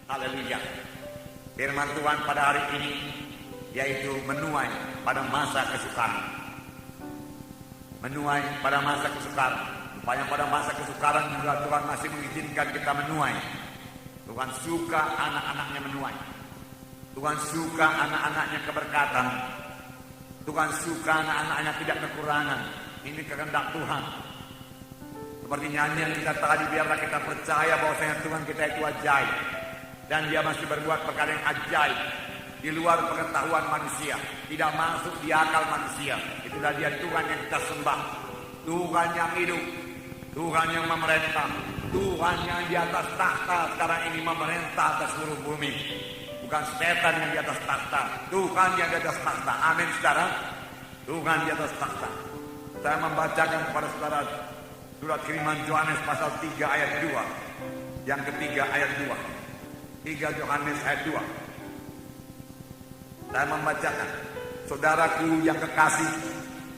Haleluya. Firman Tuhan pada hari ini yaitu menuai pada masa kesukaran. Menuai pada masa kesukaran. Rupanya pada masa kesukaran juga Tuhan masih mengizinkan kita menuai. Tuhan suka anak-anaknya menuai. Tuhan suka anak-anaknya keberkatan. Tuhan suka anak-anaknya tidak kekurangan. Ini kehendak Tuhan. Seperti nyanyian kita tadi, biarlah kita percaya bahwasanya Tuhan kita itu ajaib. Dan dia masih berbuat perkara yang ajaib di luar pengetahuan manusia, tidak masuk di akal manusia. Itulah dia Tuhan yang kita sembah. Tuhan yang hidup, Tuhan yang memerintah, Tuhan yang di atas tahta sekarang ini memerintah atas seluruh bumi. Bukan setan yang di atas tahta, Tuhan yang di atas tahta. Amin saudara. Tuhan di atas tahta. Saya membacakan kepada saudara surat kiriman Yohanes pasal 3 ayat 2. Yang ketiga ayat 2. 3 Yohanes ayat 2. Saya membacakan. Saudaraku yang kekasih,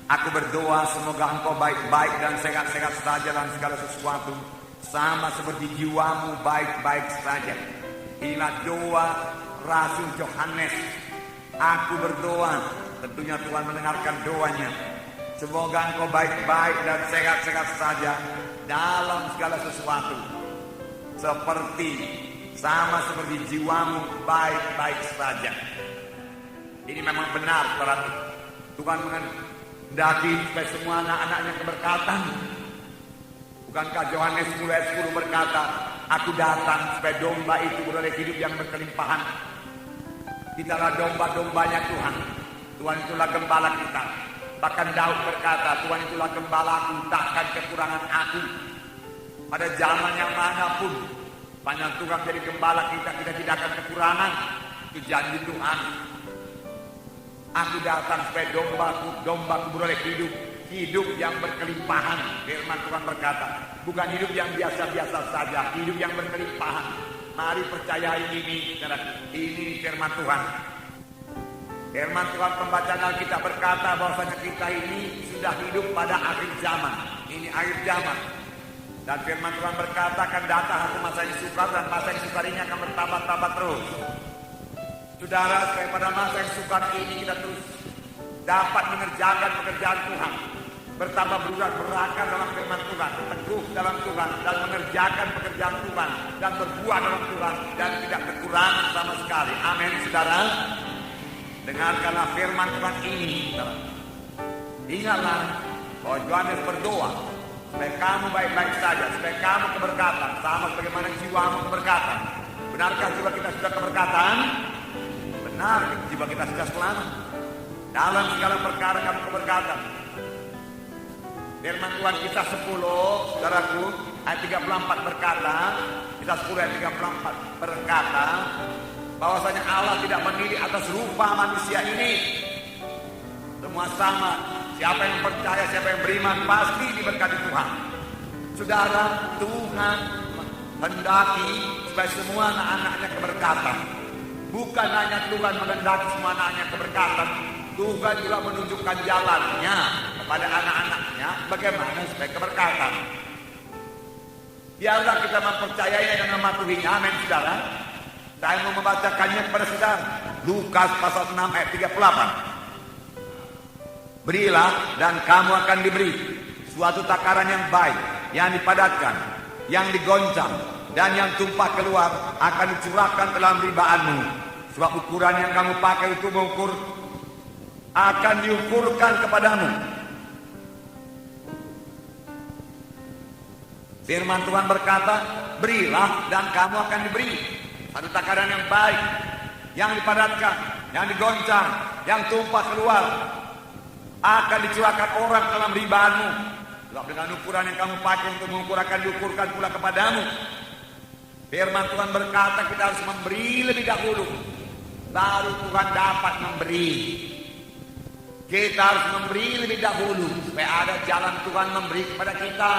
aku berdoa semoga engkau baik-baik dan sehat-sehat saja dalam segala sesuatu, sama seperti jiwamu baik-baik saja. Inilah doa Rasul Yohanes. Aku berdoa, tentunya Tuhan mendengarkan doanya. Semoga engkau baik-baik dan sehat-sehat saja dalam segala sesuatu, sama seperti jiwamu baik-baik saja. Ini memang benar, saudara. Tuhan menghendaki supaya semua anak-anaknya keberkatan. Bukankah Yohanes 10 ayat 10 berkata, aku datang supaya domba itu beroleh hidup yang berkelimpahan. Kitalah domba-dombanya Tuhan. Tuhan itulah gembala kita. Bahkan Daud berkata, Tuhan itulah gembalaku, takkan kekurangan aku. Pada zaman yang manapun, panjang Tuhan jadi gembala kita tidak akan kekurangan. Itu janji Tuhan. Aku datang supaya dombaku beroleh hidup yang berkelimpahan. Firman Tuhan berkata, bukan hidup yang biasa-biasa saja, hidup yang berkelimpahan. Mari percayai ini, ini firman Tuhan. Firman Tuhan pembacaan Alkitab berkata bahwasanya kita ini sudah hidup pada akhir zaman. Ini akhir zaman. Dan firman Tuhan berkata akan datang satu masa yang sukar, dan masa yang sukar ini akan bertambah-tambah terus. Saudara, supaya pada masa yang sukar ini kita terus dapat mengerjakan pekerjaan Tuhan, bertambah berakar dalam firman Tuhan, teguh dalam Tuhan, dan mengerjakan pekerjaan Tuhan, dan berbuah dalam Tuhan, dan tidak kekurangan sama sekali. Amin, saudara. Dengarkanlah firman Tuhan ini. Ingatlah bahwa Yohanes berdoa supaya kamu baik-baik saja, supaya kamu keberkatan, sama sebagaimana jiwamu keberkatan. Benarkah jiwa kita sudah keberkatan? Benar, jiwa kita sudah selamat. Dalam segala perkara kamu keberkatan. Firman Tuhan Kisah 10, saudaraku, ayat 34 berkata, Kisah 10 ayat 34 berkata, bahwasanya Allah tidak menilai atas rupa manusia ini. Semua sama. Siapa yang percaya, siapa yang beriman pasti diberkati Tuhan. Saudara, Tuhan menghendaki supaya semua anak-anaknya keberkatan. Bukan hanya Tuhan menghendaki semua anaknya keberkatan, Tuhan juga menunjukkan jalannya kepada anak-anaknya bagaimana supaya keberkatan. Biarlah kita mempercayainya dan mematuhinya. Amin, saudara. Saya mau membacakannya kepada saudara. Lukas pasal 6 ayat 38. Berilah dan kamu akan diberi suatu takaran yang baik, yang dipadatkan, yang digoncang, dan yang tumpah keluar akan dicurahkan dalam ribaanmu. Sebab ukuran yang kamu pakai untuk mengukur akan diukurkan kepadamu. Firman Tuhan berkata, berilah dan kamu akan diberi satu takaran yang baik, yang dipadatkan, yang digoncang, yang tumpah keluar, akan dicurahkan orang dalam ribaanmu. Sebab dengan ukuran yang kamu pakai untuk mengukur akan diukurkan pula kepadamu. Firman Tuhan berkata kita harus memberi lebih dahulu, baru Tuhan dapat memberi. Kita harus memberi lebih dahulu supaya ada jalan Tuhan memberi kepada kita.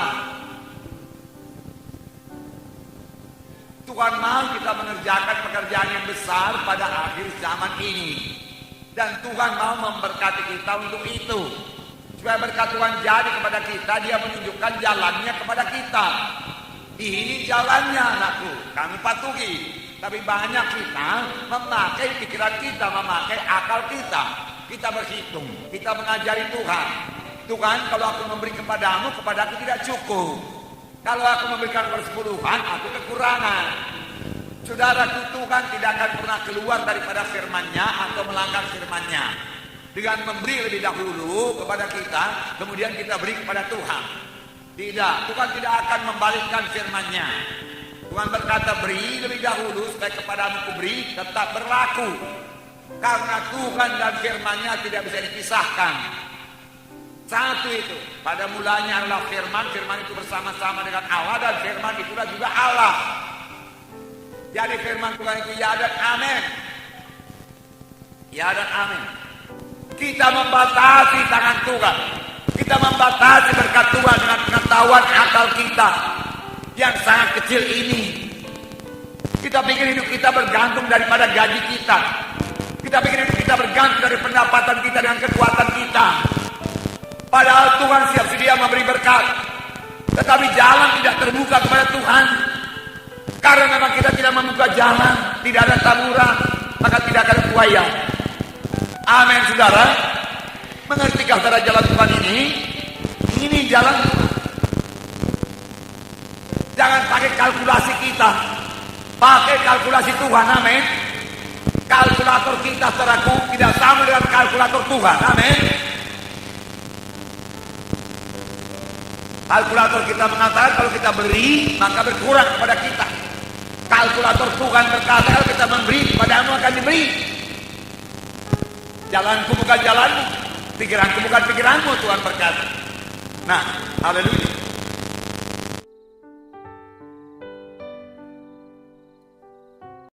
Tuhan mau kita mengerjakan pekerjaan yang besar pada akhir zaman ini. Dan Tuhan mau memberkati kita untuk itu. Supaya berkat Tuhan jadi kepada kita, Dia menunjukkan jalannya kepada kita. Ini jalannya anakku, kamu patuhi. Tapi banyak kita memakai pikiran kita, memakai akal kita. Kita berhitung, kita mengajari Tuhan. Tuhan, kalau aku memberi kepadamu, kepadaku tidak cukup. Kalau aku memberikan persepuluhan, aku kekurangan. Saudaraku, Tuhan tidak akan pernah keluar daripada firman-Nya atau melanggar firman-Nya. Dengan memberi lebih dahulu kepada kita, kemudian kita beri kepada Tuhan. Tidak, Tuhan tidak akan membalikkan firman-Nya. Tuhan berkata, beri lebih dahulu supaya kepadamu kuberi, tetap berlaku. Karena Tuhan dan firman-Nya tidak bisa dipisahkan. Satu itu, pada mulanya adalah firman, firman itu bersama-sama dengan Allah, dan firman itulah juga Allah. Jadi firman Tuhan itu ya dan amin. Ya dan amin. Kita membatasi tangan Tuhan. Kita membatasi berkat Tuhan dengan pengetahuan akal kita yang sangat kecil ini. Kita pikir hidup kita bergantung daripada gaji kita. Kita pikir hidup kita bergantung dari pendapatan kita dan kekuatan kita. Padahal Tuhan siap sedia memberi berkat. Tetapi jalan tidak terbuka kepada Tuhan. Karena memang kita tidak membuka jalan, tidak ada taburan, maka tidak akan buaya. Amin, saudara. Mengertikah saudara jalan Tuhan ini? Ini jalan Tuhan. Jangan pakai kalkulasi kita, pakai kalkulasi Tuhan. Amin. Kalkulator kita, saudaraku, tidak sama dengan kalkulator Tuhan. Amin. Kalkulator kita mengatakan kalau kita beri, maka berkurang kepada kita. Kalkulator Tuhan berkata kalau kita memberi, padamu akan diberi. Jalanku bukan jalanmu, pikiranku bukan pikiranmu, Tuhan berkata. Nah, haleluya.